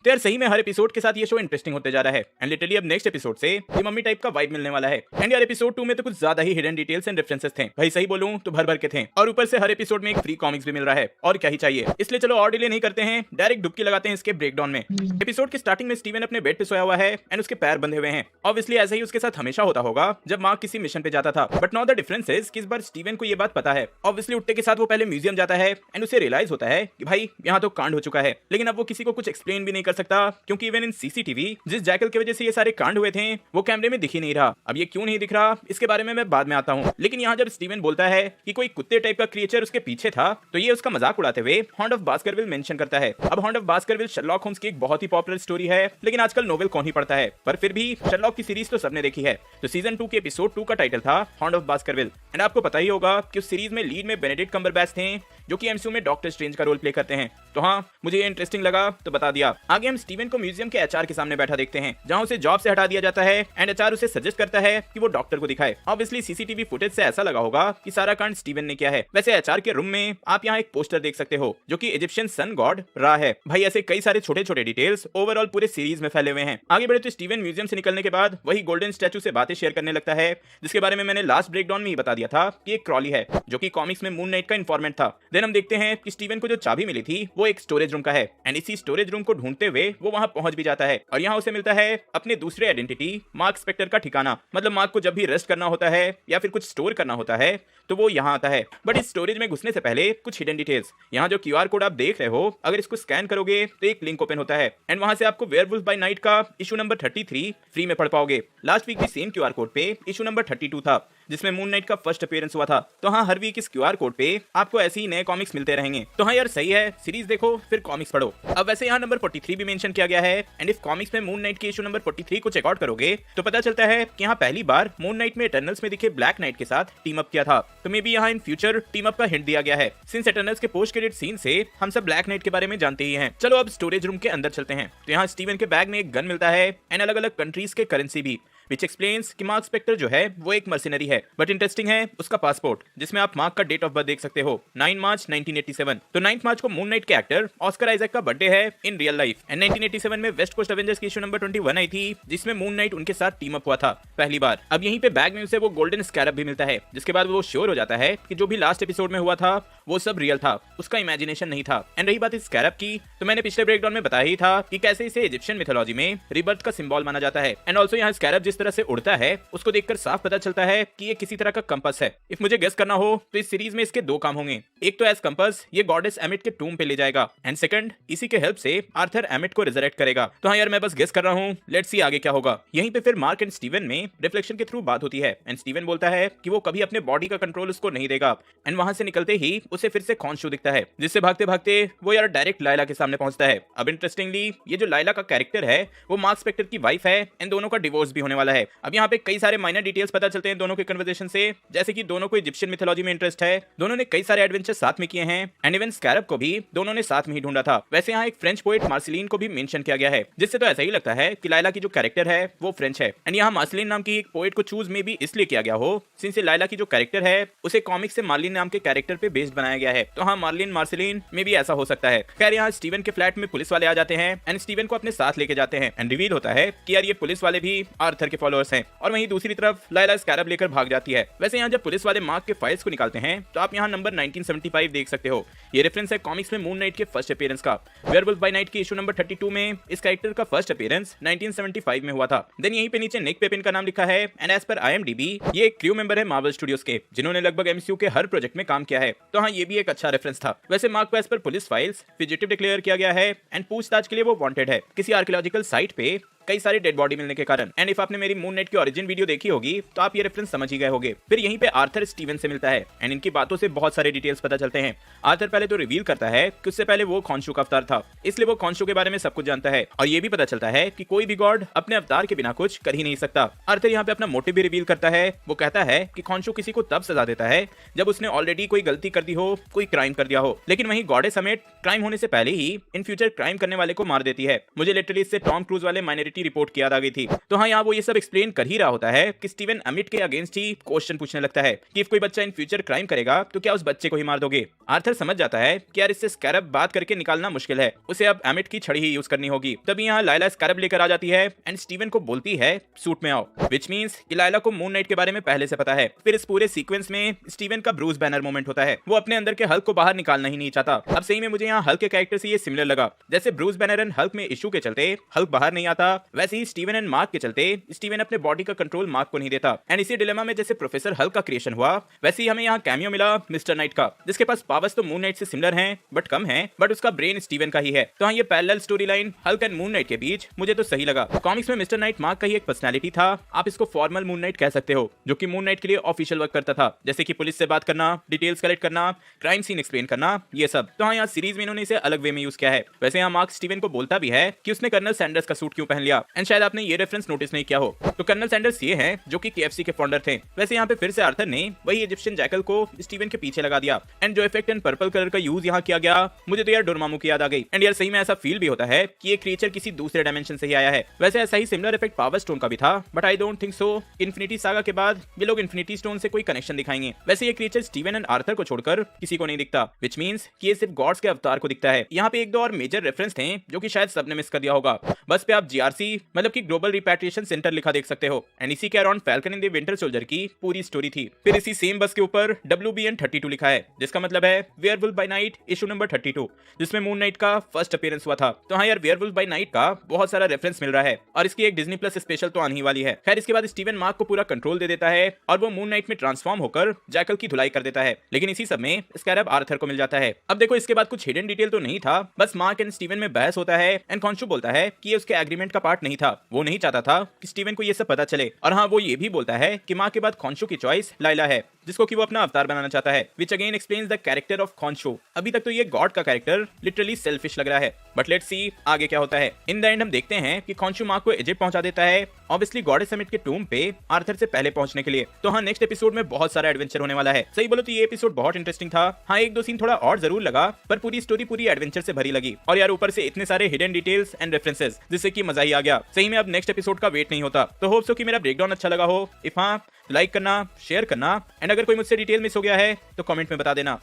तो यार सही में हर एपिसोड के साथ ये शो इंटरेस्टिंग होते जा रहा है एंड लिटरली अब नेक्स्ट एपिसोड से ये मम्मी टाइप का वाइब मिलने वाला है। एंड यार एपिसोड 2 में तो कुछ ज्यादा ही हिडन डिटेल्स एंड रेफरेंसेस थे, भाई सही बोलूं तो भर भर के थे, और ऊपर से हर एपिसोड में एक फ्री कॉमिक्स भी मिल रहा है, और क्या ही चाहिए। इसलिए चलो और डिले नहीं करते हैं, डायरेक्ट डुबकी लगाते हैं इसके ब्रेकडाउन में। एपिसोड के स्टार्टिंग में स्टीवन अपने बेड पे सोया हुआ है एंड उसके पैर बंधे हुए हैं। ऑब्वियसली ऐसा ही उसके साथ हमेशा होता होगा जब मार्क किसी मिशन पे जाता था, but now the difference is कि इस बार स्टीवन को ये बात पता है। ऑब्वियसली उठते के साथ वो पहले म्यूजियम जाता है एंड उसे रियलाइज होता है कि भाई यहाँ तो कांड हो चुका है, लेकिन अब वो किसी को कुछ एक्सप्लेन भी नहीं कर सकता, क्योंकि इवन इन सीसीटीवी जिस जैकल की वजह से ये सारे कांड हुए थे वो कैमरे में दिख ही नहीं रहा। अब ये क्यों नहीं दिख रहा इसके बारे में मैं बाद में आता हूँ, लेकिन यहाँ जब स्टीवन बोलता है कि कोई कुत्ते टाइप का क्रिएचर उसके पीछे था, तो ये उसका मजाक उड़ाते हुए हॉन्ड ऑफ बास्करविल मेंशन करता है। अब hound of Baskerville Sherlock Holmes की एक बहुत ही पॉपुलर स्टोरी है, लेकिन आजकल नोवेल कौन ही पढ़ता है, पर फिर भी शर्लॉक की सीरीज तो सबने देखी है। तो सीजन 2 के एपिसोड 2 का टाइटल था हॉन्ड ऑफ बास्करविल एंड आपको पता ही होगा कि उस सीरीज में लीड में बेनेडिक्ट कम्बरबैच थे जो कि एमसीयू में डॉक्टर स्ट्रेंज का रोल प्ले करते हैं। तो हाँ, मुझे ये इंटरेस्टिंग लगा तो बता दिया। आगे हम स्टीवन को म्यूजियम के एचआर के सामने बैठा देखते हैं, जहां उसे जॉब से हटा दिया जाता है एंड एचआर उसे सजेस्ट करता है कि वो डॉक्टर को दिखाए। ऑब्वियसली सीसीटीवी फुटेज से ऐसा लगा होगा कि सारा कांड स्टीवन ने किया है। वैसे एचआर के रूम में आप यहाँ एक पोस्टर देख सकते हो जो कि इजिप्शियन सन गॉड रा है। भाई ऐसे कई सारे छोटे छोटे डिटेल्स ओवरऑल पूरे सीरीज में फैले हुए हैं। आगे बढ़े तो स्टीवन म्यूजियम से निकलने के बाद वही गोल्डन स्टैचू से बातें शेयर करने लगता है, जिसके बारे में मैंने लास्ट ब्रेकडाउन में ही बता दिया था कि एक क्रॉली है जो कि कॉमिक्स में मून नाइट का इन्फॉर्मेंट था। देन हम देखते हैं कि स्टीवन को जो चाबी मिली थी वो एक स्टोरेज रूम का है एंड इसी स्टोरेज रूम को ढूंढते हुए वो वहां पहुंच भी जाता है और यहाँ उसे मिलता है अपने दूसरे आइडेंटिटी मार्क स्पेक्टर का ठिकाना। मतलब मार्क को जब भी रेस्ट करना होता है या फिर कुछ स्टोर करना होता है तो वो यहाँ आता है। बट इस स्टोरेज में घुसने से पहले कुछ हिडन डिटेल्स, यहाँ जो क्यूआर कोड आप देख रहे हो, अगर इसको स्कैन करोगे तो एक लिंक ओपन होता है एंड वहां से आपको वेयरवुल्फ बाय नाइट का इशू नंबर 33 फ्री में पढ़ पाओगे। लास्ट वीक भी सेम क्यूआर कोड पे इशू नंबर 32 था जिसमें मून नाइट का फर्स्ट अपीयरेंस हुआ था। तो हाँ, हर वीक इस क्यूआर कोड पे आपको ऐसे ही नए कॉमिक्स मिलते रहेंगे। तो हाँ यार सही है, सीरीज देखो फिर कॉमिक्स पढ़ो। अब वैसे यहाँ नंबर 43 भी मेंशन किया गया है एंड इस कॉमिक्स में मून नाइट के इशू नंबर 43 को चेकआउट करोगे तो पता चलता है कि यहाँ पहली बार मून नाइट में इटर्नल्स में दिखे ब्लैक नाइट के साथ टीम अप किया था। तो मे बी यहाँ इन फ्यूचर टीम अप का हिंट दिया गया है, सिंस इटर्नल्स के पोस्ट क्रेडिट सीन से हम सब ब्लैक नाइट के बारे में जानते ही हैं। चलो अब स्टोरेज रूम के अंदर चलते हैं। तो यहाँ स्टीवन के बैग में एक गन मिलता है एंड अलग अलग कंट्रीज के करेंसी भी, which explains कि मार्क स्पेक्टर जो है वो एक मर्सिनरी है। बट इंटरेस्टिंग है उसका पासपोर्ट, जिसमें आप मार्क का डेट ऑफ बर्थ देख सकते हो 9 मार्च 1987। तो 9 मार्च को मून नाइट के एक्टर ऑस्कर आइजैक का बर्थडे है इन रियल लाइफ एंड 1987 में वेस्ट कोस्ट एवेंजर्स की इशू नंबर 21 आई थी जिसमें मून नाइट उनके साथ टीम अप हुआ था पहली बार। अब यहीं पे बैग में उसे वो गोल्डन स्कैरब भी मिलता है, जिसके बाद वो श्योर हो जाता है कि जो भी लास्ट एपिसोड में हुआ था वो सब रियल था, उसका इमेजिनेशन नहीं था। एंड रही बात इस स्कैरब की, तो मैंने पिछले ब्रेकडाउन में बताया ही था कि कैसे इसे इजिप्शियन मिथोलॉजी में रिबर्थ का सिंबल माना जाता है। एंड ऑल्सो यहाँ स्कैरब जिस तरह से उड़ता है उसको देखकर साफ पता चलता है कि ये किसी तरह का कंपास है। इफ मुझे गेस करना हो तो इस सीरीज में इसके दो काम होंगे, एक तो एज कंपास ये गॉडेस एमिट के टूम पे ले जाएगा एंड सेकंड इसी के हेल्प से आर्थर एमिट को रिजरेक्ट करेगा। तो हाँ यार मैं बस गेस कर रहा हूँ, लेट्स सी आगे क्या होगा। यहीं पे फिर मार्क एंड स्टीवन में रिफ्लेक्शन के थ्रू बात होती है एंड स्टीवन बोलता है कि वो कभी अपने बॉडी का कंट्रोल उसको नहीं देगा एंड वहां से निकलते ही उसे फिर से खौंशू दिखता है, जिससे भागते भागते वो यार डायरेक्ट लाइला के सामने पहुंचता है। अब इंटरेस्टिंगली ये जो लाइला का कैरेक्टर है वो मार्क स्पेक्टर की वाइफ है एंड दोनों का डिवोर्स भी होने वाला है। अब यहाँ पे कई सारे माइनर डिटेल्स पता चलते हैं दोनों के कन्वर्सेशन से, जैसे कि दोनों को इजिप्शियन मिथोलॉजी में इंटरेस्ट है, दोनों ने कई सारे एडवेंचर साथ में किए हैं एंड इवन स्कैरब को भी दोनों ने साथ में ही ढूंढा था। वैसे यहाँ एक फ्रेंच पोएट मार्सिलीन को भी मेंशन किया गया है, जिससे तो ऐसा ही लगता है कि लाइला की जो कैरेक्टर है वो फ्रेंच है। एंड यहाँ मार्सिलीन नाम की एक पोएट को चूज में भी इसलिए किया गया हो सिंस लाइला की जो कैरेक्टर है उसे कॉमिक से मार्लिन नाम के कैरेक्टर पे बेस्ड बनाया गया है। तो हाँ, मार्लिन मार्सिलीन में भी ऐसा हो सकता है। खैर यहाँ स्टीवन के फ्लैट में पुलिस वाले आ जाते हैं एंड स्टीवन को अपने साथ लेके जाते हैं एंड रिवील होता है कि यार ये पुलिस वाले भी आर्थर के फॉलोअर्स हैं। और वहीं दूसरी तरफ लाइला स्कैरब लेकर भाग जाती है। वैसे यहाँ जब पुलिस वाले मार्क के फाइल्स को निकालते हैं तो आप यहाँ नंबर 1975 देख सकते हो। ये रेफरेंस है कॉमिक्स में मून नाइट के फर्स्ट अपीयरेंस का। वेयरवुल्फ बाय नाइट की इशू नंबर 32 में इस कैरेक्टर का फर्स्ट अपीयरेंस 1975 में हुआ था। देन यहीं पे नीचे निक पेपिन का नाम लिखा है एंड एज पर IMDb ये एक क्रू मेंबर है मार्वल स्टूडियोज के, जिन्होंने लगभग MCU के हर प्रोजेक्ट में काम किया है। तो हाँ, ये भी एक अच्छा रेफरेंस था। वैसे मार्क को as per police files fugitive declare किया गया है एंड पूछताछ के लिए वो वांटेड है किसी आर्कियोलॉजिकल साइट पे कई सारे डेड बॉडी मिलने के कारण। एंड इफ आपने मेरी मून नाइट की ओरिजिन वीडियो देखी होगी तो आप ये रेफरेंस समझ ही गए होंगे। फिर यहीं पे आर्थर स्टीवन से मिलता है एंड इनकी बातों से बहुत सारे डिटेल्स पता चलते हैं। आर्थर पहले तो रिवील करता है कि उससे पहले वो खौंशू का अवतार था, इसलिए वो खौंशू के बारे में सब कुछ जानता है। और ये भी पता चलता है कि कोई भी गॉड अपने अवतार के बिना कुछ कर ही नहीं सकता। आर्थर यहाँ पे अपना मोटिव भी रिवील करता है। वो कहता है कि खौंशू किसी को तब सजा देता है जब उसने ऑलरेडी कोई गलती कर दी हो, कोई क्राइम कर दिया हो, लेकिन वहीं गॉडेस समेत क्राइम होने से पहले ही इन फ्यूचर क्राइम करने वाले को मार देती है। मुझे लिटरली इससे टॉम क्रूज वाले माइनॉरिटी मिसिंगिटी रिपोर्ट की याद आ गई थी। तो हाँ, यहाँ वो ये सब एक्सप्लेन कर ही रहा होता है कि स्टीवन अमिट के अगेंस्ट ही क्वेश्चन पूछने लगता है कि if कोई बच्चा इन फ्यूचर क्राइम करेगा तो क्या उस बच्चे को ही मार दोगे। आर्थर समझ जाता है कि यार इससे स्कैरब बात करके निकालना मुश्किल है, उसे अब अमिट की छड़ी ही यूज करनी होगी। तभी यहाँ लाइला स्कैरब लेकर आ जाती है एंड स्टीवन को बोलती है सूट में आओ, विच मींस कि लाइला को मून नाइट के बारे में पहले से पता है। फिर इस पूरे सीक्वेंस में स्टीवन का ब्रूस बैनर मोमेंट होता है, वो अपने अंदर के हल्क को बाहर निकालना ही नहीं चाहता। अब सही में मुझे यहाँ हल्क के कैरेक्टर से ये सिमिलर लगा, जैसे ब्रूस बैनर एंड हल्क में इशू के चलते हल्क बाहर नहीं आता, वैसे ही स्टीवन एंड मार्क के चलते स्टीवन अपने बॉडी का कंट्रोल मार्क को नहीं देता। एंड इसी डिलेमा में जैसे प्रोफेसर हल्क का क्रिएशन हुआ, वैसे ही हमें यहाँ कैमियो मिला मिस्टर नाइट का, जिसके पास पावर्स तो मून नाइट से सिमिलर हैं बट कम है, बट उसका ब्रेन स्टीवन का ही है। तो हाँ, ये parallel story line Hulk and moon night के बीच मुझे तो सही लगा। कॉमिक्स में मिस्टर नाइट मार्क का ही एक पर्सनैलिटी था, आप इसको फॉर्मल मून नाइट कह सकते हो, जो कि मून नाइट के लिए ऑफिशियल वर्क करता था, जैसे कि पुलिस से बात करना, डिटेल्स कलेक्ट करना, क्राइम सीन एक्सप्लेन करना, ये सब। तो हाँ, यहाँ सीरीज में इन्होंने इसे अलग वे में यूज किया है। वैसे यहाँ मार्क स्टीवन को बोलता भी है कि उसने कर्नल सैंडर्स का सूट क्यों पहन लिया, एंड शायद आपने ये रेफरेंस नोटिस नहीं किया हो, तो कर्नल सैंडर्स ये हैं जो कि KFC के फाउंडर थे। वैसे यहाँ पे फिर से आर्थर ने वही इजिप्शियन जैकल को स्टीवन के पीछे लगा दिया, एंड जो इफेक्ट एंड पर्पल कलर का यूज यहाँ किया गया, मुझे तो यार डोरमामू की याद आ गई। एंड यार सही में ऐसा फील भी होता है कि ये क्रिएचर किसी दूसरे डायमेंशन से ही आया है। वैसे ऐसा ही सिमिलर इफेक्ट पावर स्टोन का भी था, but I don't think so infinity saga के बाद ये लोग इन्फिनिटी स्टोन से कोई कनेक्शन दिखाएंगे। वैसे ये क्रिएचर स्टीवन एंड आर्थर को छोड़कर किसी को नहीं दिखता, विच मींस कि ये सिर्फ गॉड्स के अवतार को दिखता है। यहाँ पे एक दो और मेजर रेफरेंस थे जो कि शायद सबने मिस कर दिया होगा। बस पे आप GRC मतलब कि ग्लोबल रिपैट्रिएशन सेंटर लिखा देख सकते हो, एंड इसी के around falcon in the winter soldier की पूरी स्टोरी थी। फिर इसी सेम बस के ऊपर WBN 32 लिखा है, जिसका मतलब है werewolf by night issue number 32, जिसमें मून नाइट का फर्स्ट अपीयरेंस हुआ था। तो हाँ यार, वेयरवुल्फ बाय नाइट का बहुत सारा रेफरेंस मिल रहा है, और इसकी एक डिज्नी प्लस स्पेशल तो आने ही वाली है। खैर, इसके बाद स्टीवन मार्क को पूरा कंट्रोल दे देता है और वो मून नाइट में ट्रांसफॉर्म होकर जैकल की धुलाई कर देता है, लेकिन इसी सब में स्कैरब आर्थर को मिल जाता है। अब देखो, इसके बाद कुछ हिडन डिटेल तो नहीं था, बस मार्क एंड स्टीवन में बहस होता है एंड कॉन्शु बोलता है कि ये उसके एग्रीमेंट का पार्ट नहीं था, वो नहीं चाहता था कि स्टीवन को ये सब पता चले। और हाँ, वो ये भी बोलता है कि मार्क के बाद कॉन्शु की चॉइस लाइला है, जिसको कि वो अपना अवतार बनाना चाहता है, which again explains the character of Khonshu. अभी तक तो ये गॉड का कैरेक्टर लिटरली सेल्फिश लग रहा है, बट लेट्स सी आगे क्या होता है। इन द एंड हम देखते हैं कि कॉन्शु मार्क को इजिप्ट पहुंचा देता है, ऑब्वियसली गॉडेस समिट के टूम पे आर्थर से पहले पहुंचने के लिए। तो हाँ, नेक्स्ट एपिसोड में बहुत सारा एडवेंचर होने वाला है। सही बोलो तो ये एपिसोड बहुत इंटरेस्टिंग था। हाँ, एक दो सीन थोड़ा और जरूर लगा, पर पूरी स्टोरी पूरी एडवेंचर से भरी लगी, और यार ऊपर से इतने सारे हिडन डिटेल्स एंड रेफरेंसेस, जिससे कि मजा ही आ गया। सही में अब नेक्स्ट एपिसोड का वेट नहीं होता। तो होप सो कि मेरा ब्रेकडाउन अच्छा लगा हो। इफ हाँ, लाइक करना, शेयर करना, एंड अगर कोई मुझसे डिटेल मिस हो गया है तो कमेंट में बता देना।